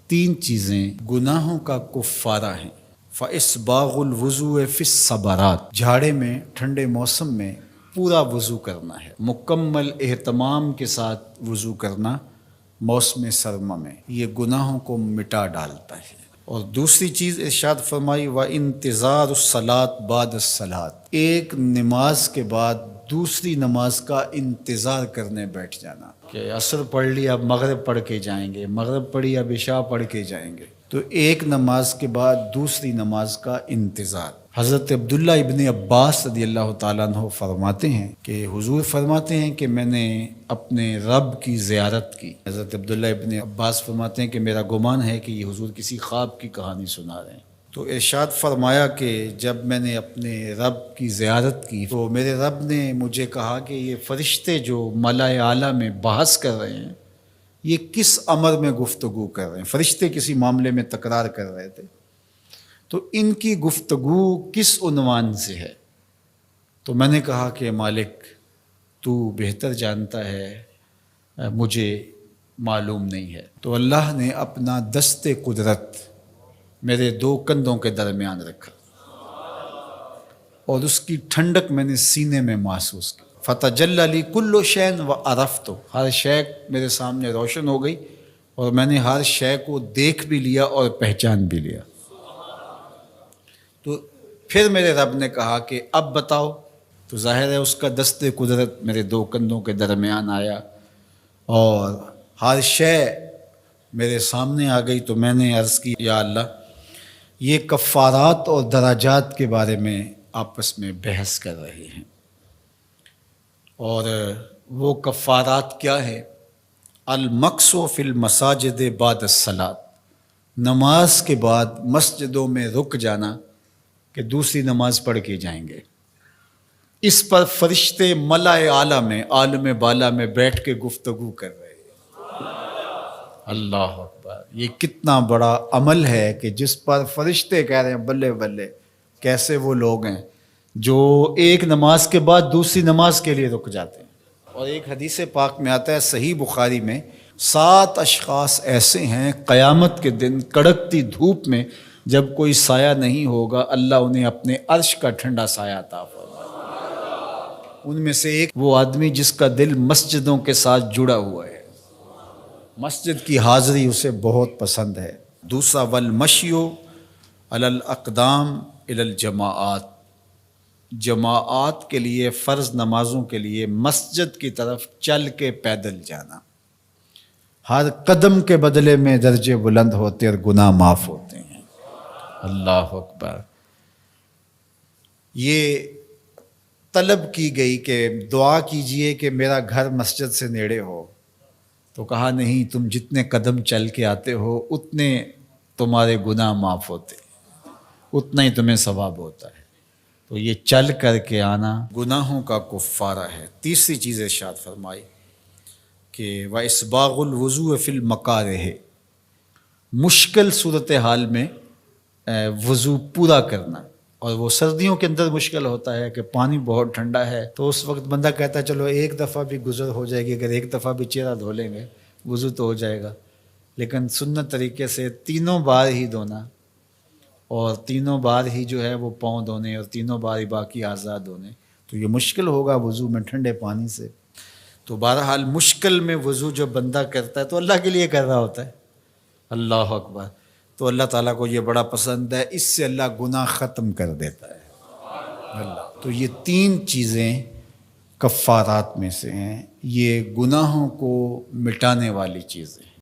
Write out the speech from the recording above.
تین چیزیں گناہوں کا کفارہ ہیں۔ فَإِسْبَاغُ الْوُضُوءِ فِي الصَّبَرَاتِ، جھاڑے میں ٹھنڈے موسم میں پورا وضو کرنا ہے، مکمل اہتمام کے ساتھ وضو کرنا موسم سرما میں، یہ گناہوں کو مٹا ڈالتا ہے۔ اور دوسری چیز ارشاد فرمائی وَإِنْتِظَارُ الصَّلَاةِ بَعْدَ الصَّلَاةِ، ایک نماز کے بعد دوسری نماز کا انتظار کرنے بیٹھ جانا، کہ عصر پڑھ لی اب مغرب پڑھ کے جائیں گے، مغرب پڑھی اب عشاء پڑھ کے جائیں گے، تو ایک نماز کے بعد دوسری نماز کا انتظار۔ حضرت عبداللہ ابن عباس رضی اللہ تعالیٰ عنہ فرماتے ہیں کہ حضور فرماتے ہیں کہ میں نے اپنے رب کی زیارت کی۔ حضرت عبداللہ ابن عباس فرماتے ہیں کہ میرا گمان ہے کہ یہ حضور کسی خواب کی کہانی سنا رہے ہیں۔ تو ارشاد فرمایا کہ جب میں نے اپنے رب کی زیارت کی تو میرے رب نے مجھے کہا کہ یہ فرشتے جو ملائے اعلیٰ میں بحث کر رہے ہیں یہ کس امر میں گفتگو کر رہے ہیں، فرشتے کسی معاملے میں تکرار کر رہے تھے، تو ان کی گفتگو کس عنوان سے ہے؟ تو میں نے کہا کہ مالک تو بہتر جانتا ہے، مجھے معلوم نہیں ہے۔ تو اللہ نے اپنا دست قدرت میرے دو کندھوں کے درمیان رکھا اور اس کی ٹھنڈک میں نے سینے میں محسوس کی۔ فَتَجَلَّى لِي كُلُّ شَيْءٍ وَعَرَفْتُ، ہر شے میرے سامنے روشن ہو گئی اور میں نے ہر شے کو دیکھ بھی لیا اور پہچان بھی لیا۔ تو پھر میرے رب نے کہا کہ اب بتاؤ، تو ظاہر ہے اس کا دست قدرت میرے دو کندھوں کے درمیان آیا اور ہر شے میرے سامنے آ گئی۔ تو میں نے عرض کی یا اللہ یہ کفارات اور درجات کے بارے میں آپس میں بحث کر رہے ہیں، اور وہ کفارات کیا ہے؟ المکث فی المساجد بعد الصلاۃ، نماز کے بعد مسجدوں میں رک جانا کہ دوسری نماز پڑھ کے جائیں گے۔ اس پر فرشتے ملائے اعلیٰ میں، عالم بالا میں بیٹھ کے گفتگو کر رہے ہیں۔ اللہ اکبر، یہ کتنا بڑا عمل ہے کہ جس پر فرشتے کہہ رہے ہیں بلے بلے، کیسے وہ لوگ ہیں جو ایک نماز کے بعد دوسری نماز کے لیے رک جاتے ہیں۔ اور ایک حدیث پاک میں آتا ہے صحیح بخاری میں، 7 اشخاص ایسے ہیں قیامت کے دن کڑکتی دھوپ میں جب کوئی سایہ نہیں ہوگا اللہ انہیں اپنے عرش کا ٹھنڈا سایہ عطا فرمائے۔ ان میں سے ایک وہ آدمی جس کا دل مسجدوں کے ساتھ جڑا ہوا ہے، مسجد کی حاضری اسے بہت پسند ہے۔ دوسرا والمشی علی الاقدام الی الجماعات، جماعات کے لیے فرض نمازوں کے لیے مسجد کی طرف چل کے پیدل جانا، ہر قدم کے بدلے میں درجے بلند ہوتے اور گناہ معاف ہوتے ہیں۔ اللہ اکبر، یہ طلب کی گئی کہ دعا کیجئے کہ میرا گھر مسجد سے نیڑے ہو، تو کہا نہیں، تم جتنے قدم چل کے آتے ہو اتنے تمہارے گناہ معاف ہوتے، اتنا ہی تمہیں ثواب ہوتا ہے۔ تو یہ چل کر کے آنا گناہوں کا کفارہ ہے۔ تیسری چیز ارشاد فرمائی کہ وَإِسْبَاغُ الْوُضُوءِ فِي الْمَكَارِهِ، مشکل صورتحال میں وضو پورا کرنا، اور وہ سردیوں کے اندر مشکل ہوتا ہے کہ پانی بہت ٹھنڈا ہے، تو اس وقت بندہ کہتا ہے چلو ایک دفعہ بھی گزر ہو جائے گی، اگر ایک دفعہ بھی چہرہ دھو لیں گے وضو تو ہو جائے گا، لیکن سنت طریقے سے 3 بار ہی دھونا، اور 3 بار ہی جو ہے وہ پاؤں دھونے، اور 3 بار ہی باقی اعضاء دھونے، تو یہ مشکل ہوگا وضو میں ٹھنڈے پانی سے۔ تو بہرحال مشکل میں وضو جو بندہ کرتا ہے تو اللہ کے لیے کر رہا ہوتا ہے۔ اللہ اکبر، تو اللہ تعالیٰ کو یہ بڑا پسند ہے، اس سے اللہ گناہ ختم کر دیتا ہے اللہ۔ تو یہ 3 چیزیں کفارات میں سے ہیں، یہ گناہوں کو مٹانے والی چیزیں ہیں۔